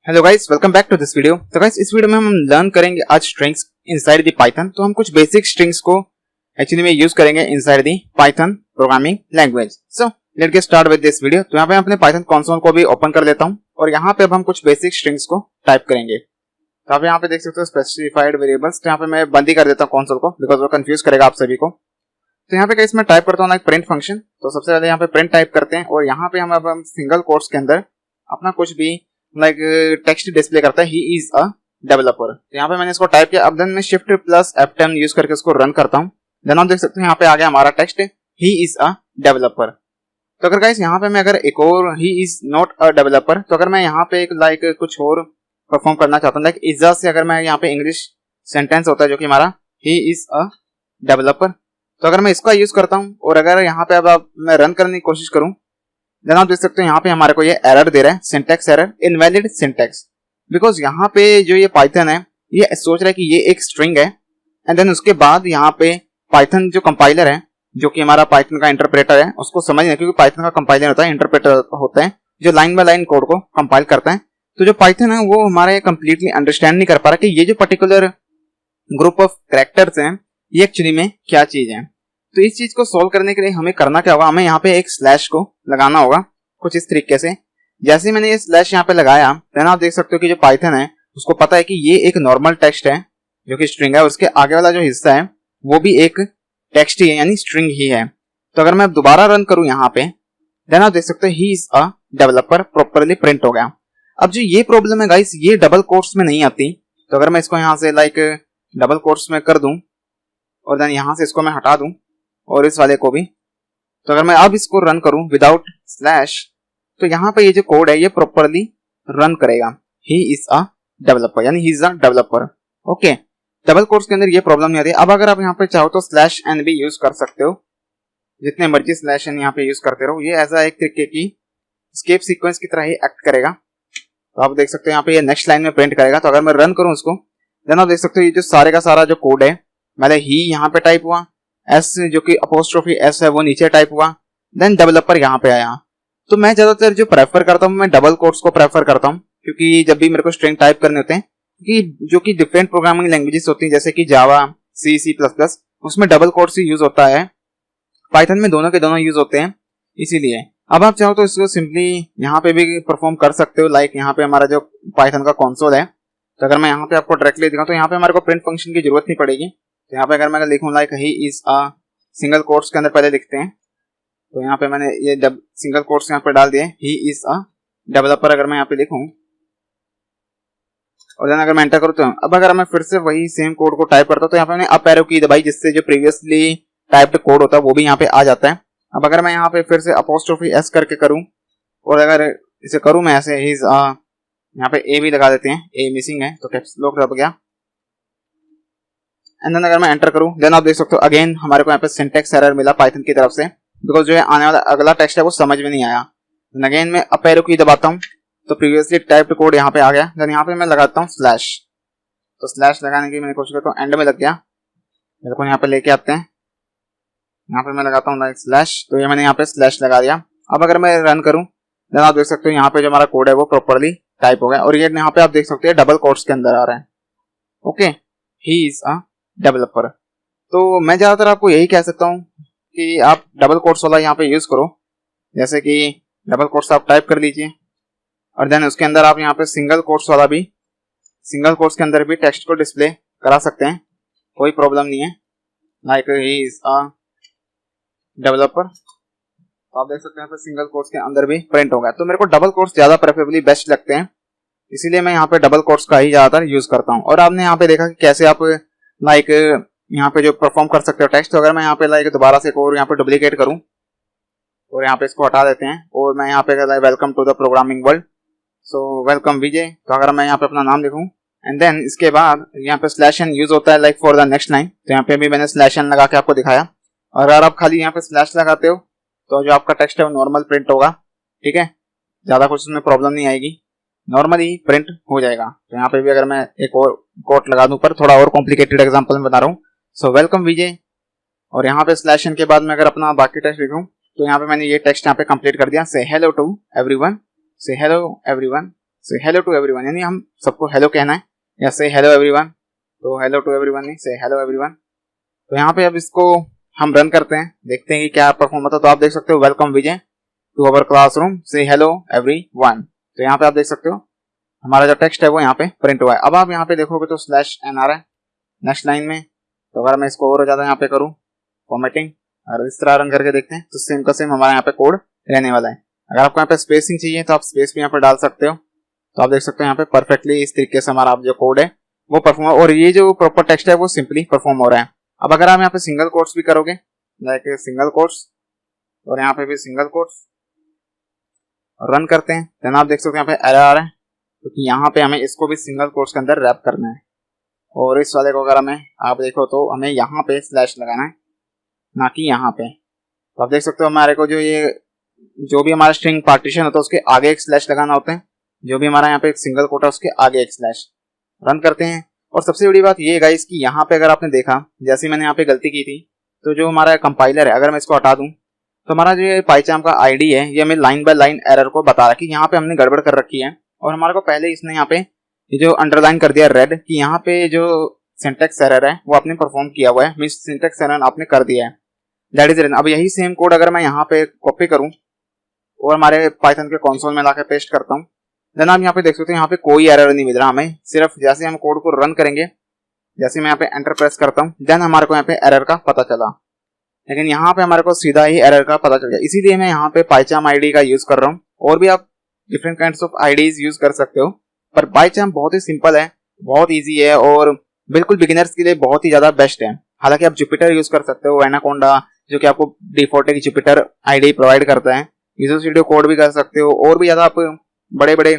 Hello guys, welcome back to this video. तो guys, इस video में हम लर्न करेंगे आज स्ट्रिंग्स इनसाइड द पाइथन। तो हम कुछ बेसिक स्ट्रिंग्स को एक्चुअली में यूज करेंगे inside the Python programming language. So let's get start with this video. तो यहाँ पे मैं अपने पाइथन कंसोल को भी ओपन कर लेता हूँ और यहाँ पे अब हम कुछ बेसिक स्ट्रिंग्स को टाइप करेंगे। तो आप यहाँ पे देख सकते हो स्पेसिफाइड वेरिएबल्स। तो यहाँ पे मैं बंद ही कर देता हूँ कंसोल को, बिकॉज वो कंफ्यूज करेगा आप सभी को। तो यहाँ पे गाइस मैं टाइप करता हूँ लाइक प्रिंट फंक्शन। तो सबसे पहले यहाँ पे प्रिंट टाइप करते हैं और यहाँ पे हम सिंगल कोट्स के अंदर अपना कुछ भी लाइक टेक्स्ट डिस्प्ले करता है, ही इज अ डेवलपर। तो यहाँ पे मैंने इसको टाइप किया। अब देन मैं शिफ्ट प्लस F10 यूज करके इसको रन करता हूँ। देन आप देख सकते हैं यहाँ पे आ गया हमारा text, he is a developer. तो अगर गाइस यहाँ पे मैं अगर एक और he is not a developer, तो अगर मैं यहाँ पे एक लाइक कुछ और परफॉर्म करना चाहता हूँ लाइक इजा से, अगर मैं यहाँ पे इंग्लिश सेंटेंस होता है जो कि हमारा ही इज अ डेवलपर, तो अगर मैं इसका यूज करता हूँ और अगर यहाँ पे अब मैं रन करने की कोशिश करूँ, देन आप देख सकते हो यहाँ पे हमारे को ये एरर दे रहा है, syntax error, invalid syntax. Because यहाँ पे जो ये पाइथन है ये सोच रहा है कि ये एक स्ट्रिंग है, एंड देन उसके बाद यहाँ पे पाइथन जो कंपाइलर है, जो कि हमारा पाइथन का इंटरप्रेटर है, उसको समझना, क्योंकि पाइथन का कंपाइलर होता है, इंटरप्रेटर होता है जो लाइन बाय लाइन कोड को कंपाइल करता है। तो जो पाइथन है वो हमारे कंप्लीटली अंडरस्टैंड नहीं कर पा रहा कि ये जो पर्टिकुलर ग्रुप ऑफ कैरेक्टर्स हैं ये एक्चुअली में क्या चीज है। तो इस चीज को सोल्व करने के लिए हमें करना क्या होगा, हमें यहाँ पे एक स्लैश को लगाना होगा कुछ इस तरीके से। जैसे मैंने ये स्लैश यहाँ पे लगाया, देन आप देख सकते हो कि जो पाइथन है उसको पता है कि ये एक नॉर्मल टेक्स्ट है जो कि स्ट्रिंग है, और उसके आगे वाला जो हिस्सा है वो भी एक टेक्स्ट ही है, यानी स्ट्रिंग ही है। तो अगर मैं दोबारा रन करूं यहाँ पे, देन आप देख सकते हो he is a developer properly print हो गया। अब जो ये प्रॉब्लम है गाइस, ये डबल कोट्स में नहीं आती। तो अगर मैं इसको यहाँ से लाइक डबल कोट्स में कर दूं और देन यहाँ से इसको मैं हटा दूं और इस वाले को भी, तो अगर मैं अब इसको रन करूं विदाउट स्लैश, तो यहाँ पे ये जो कोड है ये प्रॉपरली रन करेगा, ही इज अ डेवलपर, यानी he is a developer. Okay, double quotes के अंदर ये प्रॉब्लम नहीं आती। अब अगर आप यहाँ पे चाहो तो स्लैश एन भी यूज कर सकते हो, जितने मर्जी स्लैश एन यहाँ पे यूज करते रहो, ये ऐसा एक तरीके की स्केप सीक्वेंस की तरह ही एक्ट करेगा। तो आप देख सकते हो यहाँ पे ये नेक्स्ट लाइन में प्रिंट करेगा। तो अगर मैं रन करूं उसको, देन आप देख सकते हो ये जो सारे का सारा जो कोड है, पहले ही यहाँ पे टाइप हुआ, एस जो कि अपोस्ट्रोफी एस है वो नीचे टाइप हुआ, देन डेवलपर यहाँ पे आया। तो मैं ज्यादातर जो प्रेफर करता हूँ, मैं डबल कोट्स को प्रेफर करता हूँ, क्योंकि जब भी मेरे को स्ट्रिंग टाइप करने होते हैं, कि जो कि डिफरेंट प्रोग्रामिंग लैंग्वेजेस होती हैं जैसे कि जावा, सी, सी प्लस प्लस, उसमें डबल कोट्स ही यूज होता है। पाइथन में दोनों के दोनों यूज होते हैं, इसीलिए अब आप चाहो तो इसको सिंपली यहाँ पे भी परफॉर्म कर सकते हो। लाइक यहाँ पे हमारा जो पाइथन का कंसोल है, तो अगर मैं यहाँ पे आपको डायरेक्टली दिखाऊं तो यहाँ पे हमारे को प्रिंट फंक्शन की जरूरत नहीं पड़ेगी। तो यहाँ पे अगर मैं लिखूं like he is a, single quotes के अंदर पहले लिखते हैं, तो यहाँ पे मैंने ये सिंगल कोट्स यहाँ पे डाल दिए, ही इज अ डेवलपर। अगर मैं यहाँ पे लिखूं और देन अगर मैं एंटर करूँ, तो अब अगर मैं फिर से वही सेम कोड को टाइप करता हूँ, तो यहाँ पे मैंने अप एरो की दबाई, जिससे जो प्रीवियसली टाइप्ड कोड होता है वो भी यहाँ पे आ जाता है। अब अगर मैं यहाँ पे फिर से अपोस्ट्रोफी एस करके करूँ और अगर इसे करूँ मैं ऐसे, ही इज अ, यहाँ पे ए भी लगा देते हैं, ए मिसिंग है तो कैप्स लॉक दब गया, एंड देन अगर मैं एंटर करूं, देन आप देख सकते हो अगेन हमारे को यहाँ पे सिंटैक्स एरर मिला पाइथन की तरफ से, बिकॉज जो है आने वाला अगला टेक्स्ट है वो समझ में नहीं आया। देन अगेन मैं अप एरो की दबाता हूं, तो प्रीवियसली टाइप्ड कोड यहाँ पे आ गया। देन यहाँ पे मैं लगाता हूँ स्लैश, तो स्लैश लगाने की मैंने कोशिश करता हूँ, एंड में लग गया। देखो यहाँ पे लेके आते हैं, यहाँ पे मैं लगाता हूँ लाइक स्लैश, तो ये मैंने यहाँ पे स्लैश लगा दिया। अब अगर मैं रन करूँ, देन आप देख सकते हो यहाँ पे जो हमारा कोड है वो प्रॉपरली टाइप हो गया, और ये यहाँ पे आप देख सकते हैं डबल कोट्स के अंदर आ रहा है। Okay, he is a developer. तो मैं ज्यादातर आपको यही कह सकता हूँ कि आप डबल कोट्स वाला यहाँ पे यूज करो, जैसे कि डबल कोट्स आप टाइप कर लीजिए और देन उसके अंदर आप यहाँ पे सिंगल कोट्स वाला भी, सिंगल कोट्स के अंदर भी टेक्स्ट को डिस्प्ले करा सकते हैं, कोई प्रॉब्लम नहीं है, like he is a developer. तो आप देख सकते हैं सिंगल कोट्स के अंदर भी प्रिंट होगा। तो मेरे को डबल कोट्स ज्यादा प्रेफरेबली बेस्ट लगते हैं, इसीलिए मैं यहाँ पे डबल कोट्स का ही ज्यादातर यूज करता हूँ। और आपने यहाँ पे देखा कि कैसे आप लाइक यहाँ पे जो परफॉर्म कर सकते हो टेक्स्ट। तो अगर मैं यहाँ पे लाइक दोबारा से और यहाँ पे डुप्लीकेट करूँ और यहाँ पे इसको हटा देते हैं, और मैं यहाँ पे welcome to the programming world, so welcome Vijay, तो अगर मैं यहाँ पे अपना नाम लिखूँ एंड देन इसके बाद यहाँ पे स्लैश एन यूज होता है like for the next line, तो यहाँ पे भी मैंने स्लैश एन लगा के आपको दिखाया। और अगर आप खाली यहाँ पे स्लैश लगाते हो तो जो आपका टेक्स्ट है वो नॉर्मल प्रिंट होगा, ठीक है, ज्यादा कुछ उसमें प्रॉब्लम नहीं आएगी, नॉर्मली प्रिंट हो जाएगा। तो यहाँ पे भी अगर मैं एक और कोट लगा दूं, पर थोड़ा और कॉम्प्लिकेटेड एग्जांपल में बता रहा हूँ, सो वेलकम विजय, और यहाँ पे स्लैश एन के बाद मैं अगर अपना बाकी टेक्स्ट लिखूं, तो यहाँ पे मैंने ये टेक्स्ट यहाँ पे कंप्लीट कर दिया, से हेलो टू एवरीवन, से हेलो एवरीवन, से हेलो टू एवरीवन, यानी हम सबको हेलो कहना है या से हेलो एवरीवन। तो हेलो टू एवरीवन नहीं, से हेलो एवरीवन। तो यहाँ पे अब इसको हम रन करते हैं, देखते हैं कि क्या परफॉर्म होता है। तो आप देख सकते हो welcome Vijay to our classroom, से हेलो एवरीवन। तो यहाँ पे आप देख सकते हो हमारा जो टेक्स्ट है वो यहाँ पे प्रिंट हुआ है। अब आप यहाँ पे देखोगे तो /n आ रहा है नेक्स्ट लाइन में। तो अगर मैं इसको और ज्यादा यहाँ पे करूँ फॉर्मेटिंग और इस तरह रन करके देखते हैं तो सेम का सेम हमारा यहाँ पे कोड रहने वाला है। अगर आपको यहाँ पे स्पेसिंग चाहिए तो आप स्पेस भी यहाँ पे डाल सकते हो। तो आप देख सकते हो यहाँ पे परफेक्टली इस तरीके से हमारा जो कोड है वो परफॉर्म, और ये जो प्रॉपर टेक्स्ट है वो सिंपली परफॉर्म हो रहा है। अब अगर आप यहाँ पे सिंगल कोट्स भी करोगे, लाइक सिंगल कोट्स और यहाँ पे भी सिंगल कोट्स रन करते हैं, देन आप देख सकते हो यहाँ पे एरर आ रहा है क्योंकि यहाँ पे हमें इसको भी सिंगल कोट्स के अंदर रैप करना है। और इस वाले को अगर हमें आप देखो तो हमें यहाँ पे स्लैश लगाना है, ना कि यहाँ पे। तो आप देख सकते हो हमारे को जो भी हमारा स्ट्रिंग पार्टीशन होता है उसके आगे एक स्लैश लगाना होता है, जो भी हमारा यहाँ पे एक सिंगल कोट है उसके आगे एक स्लैश। रन करते हैं। और सबसे बड़ी बात ये है गाइस कि यहाँ पे अगर आपने देखा, जैसे मैंने यहाँ पे गलती की थी, तो जो हमारा कंपाइलर है अगर मैं इसको हटा दूं तो हमारा जो ये पाइचार्म का आईडी है ये हमें लाइन बाय लाइन एरर को बता रहा है कि यहाँ पे हमने गड़बड़ कर रखी है। और हमारे को पहले इसने यहाँ पे ये जो अंडरलाइन कर दिया रेड कि यहाँ पे जो सिंटैक्स एरर है वो आपने परफॉर्म किया हुआ है, मींस सिंटैक्स एरर आपने कर दिया है, दैट इज रीजन। अब यही सेम कोड अगर मैं यहाँ पे कॉपी करूँ और हमारे पाइथन के कंसोल में लाकर पेस्ट करता हूँ, देन आप यहाँ पे देख सकते हैं यहाँ पे कोई एरर नहीं मिल रहा हमें। सिर्फ जैसे हम कोड को रन करेंगे, जैसे मैं यहाँ पे एंटर प्रेस करता हूँ, देन हमारे को यहाँ पे एरर का पता चला। लेकिन यहाँ पे हमारे को सीधा ही एरर का पता चल गया, इसीलिए मैं यहाँ पे पाइचार्म आईडी का यूज कर रहा हूँ। और भी आप different kinds of IDs use कर सकते हो, पर पाइचार्म बहुत ही सिंपल है, बहुत ईजी है और बिल्कुल बिगिनर्स के लिए बहुत ही ज्यादा बेस्ट है। हालांकि आप जुपिटर यूज कर सकते हो, एनाकोंडा जो कि आपको डिफॉल्ट की जुपिटर आईडी प्रोवाइड करता है, विजुअल स्टूडियो कोड भी कर सकते हो, और भी ज्यादा आप बड़े बड़े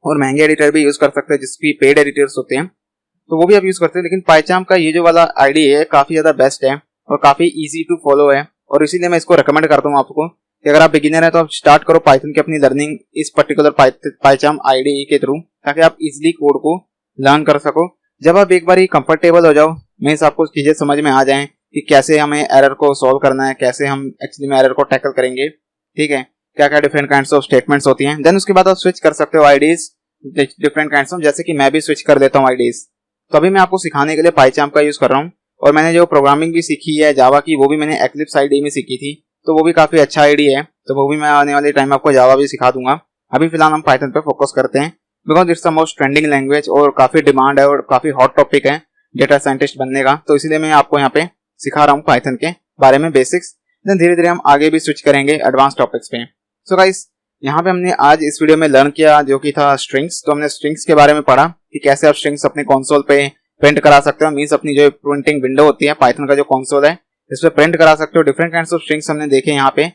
और महंगे एडिटर भी यूज कर सकते हैं जिसकी पेड एडिटर्स होते हैं, तो वो भी आप यूज करते हैं। लेकिन पाइचार्म का ये जो वाला आईडी है काफी ज्यादा बेस्ट है और काफी इजी टू फॉलो है, और इसीलिए मैं इसको रिकमेंड करता हूँ आपको कि अगर आप बिगिनर है तो आप स्टार्ट करो पाइथन की अपनी लर्निंग इस पर्टिकुलर पाइचार्म आईडी के थ्रू, ताकि आप इजिली कोड को लर्न कर सको। जब आप एक बार कंफर्टेबल हो जाओ, मीन्स आपको चीजें समझ में आ जाएं कि कैसे हमें एरर को सॉल्व करना है, कैसे हम एक्चुअली में एरर को टैकल करेंगे, ठीक है, क्या क्या डिफरेंट काइंड्स ऑफ स्टेटमेंट्स होती हैं, देन उसके बाद आप स्विच कर सकते हो आईडीज डिफरेंट काइंड्स ऑफ, जैसे कि मैं भी स्विच कर देता हूँ आईडीज। तो अभी मैं आपको सिखाने के लिए पाइचार्म का यूज कर रहा हूँ, और मैंने जो प्रोग्रामिंग भी सीखी है जावा की वो भी मैंने एक्लिप्स आईडी में सीखी थी, तो वो भी काफी अच्छा आईडी है, तो वो भी मैं आने वाले टाइम में आपको जावा भी सिखा दूंगा। अभी फिलहाल हम पाइथन पे फोकस करते हैं because it's the most trending language और काफी डिमांड है और काफी हॉट टॉपिक है डेटा साइंटिस्ट बनने का, तो इसीलिए मैं आपको यहाँ पे सिखा रहा हूँ पाइथन के बारे में बेसिक्स। देन धीरे धीरे हम आगे भी स्विच करेंगे एडवांस टॉपिक्स पे। सो गाइस, यहाँ पे हमने आज इस वीडियो में लर्न किया जो कि था स्ट्रिंग्स। तो हमने स्ट्रिंग्स के बारे में पढ़ा कि कैसे आप स्ट्रिंग्स अपने कंसोल पे प्रिंट करा सकते हो, मींस अपनी जो प्रिंटिंग विंडो होती है पाइथन का जो कंसोल है इस पे प्रिंट करा सकते हो। डिफरेंट काइंड्स ऑफ स्ट्रिंग्स हमने देखे यहाँ पे।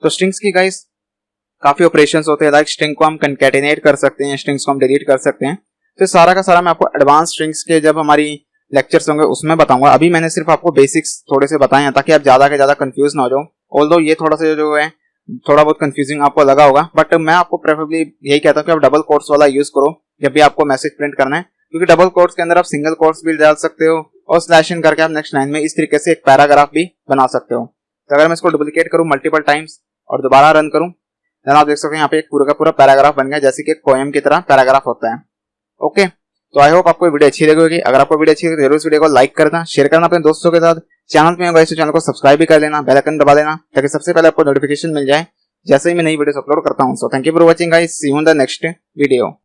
तो स्ट्रिंग्स की गाइस काफी ऑपरेशंस होते हैं, लाइक स्ट्रिंग को हम कंकैटिनेट कर सकते हैं, स्ट्रिंग्स को हम डिलीट कर सकते हैं। तो सारा का सारा मैं आपको एडवांस स्ट्रिंग्स के जब हमारी लेक्चर्स होंगे उसमें बताऊंगा। अभी मैंने सिर्फ आपको बेसिक्स थोड़े से बताए हैं ताकि आप ज्यादा के ज्यादा कंफ्यूज ना हो जाओ। ऑल्दो ये थोड़ा सा जो है थोड़ा बहुत कंफ्यूजिंग आपको लगा होगा, बट मैं आपको प्रेफरेबली यही कहता हूँ कि आप डबल कोट्स वाला यूज करो जब भी आपको मैसेज प्रिंट करना है, क्योंकि डबल कोट्स के अंदर आप सिंगल कोट्स भी डाल सकते हो और स्लैश इन करके आप नेक्स्ट लाइन में इस तरीके से एक पैराग्राफ भी बना सकते हो। तो अगर मैं इसको डुप्लीकेट करूं मल्टीपल टाइम्स और दोबारा रन करूं, देन आप देख सकते हैं यहाँ पे एक पूरा का पूरा पैराग्राफ बन गया, जैसे कि एक पोएम की तरह पैराग्राफ होता है। ओके, तो आई होप आपको वीडियो अच्छी लगी होगी। अगर आपको वीडियो अच्छी लगी तो जरूर इस वीडियो को लाइक करना, शेयर करना अपने दोस्तों के साथ। चैनल पे होगा तो चैनल को सब्सक्राइब भी कर लेना, बेल आइकन दबा देना ताकि सबसे पहले आपको नोटिफिकेशन मिल जाए जैसे ही मैं नई वीडियोस अपलोड करता हूं। So thank you for watching guys, see you in the next video.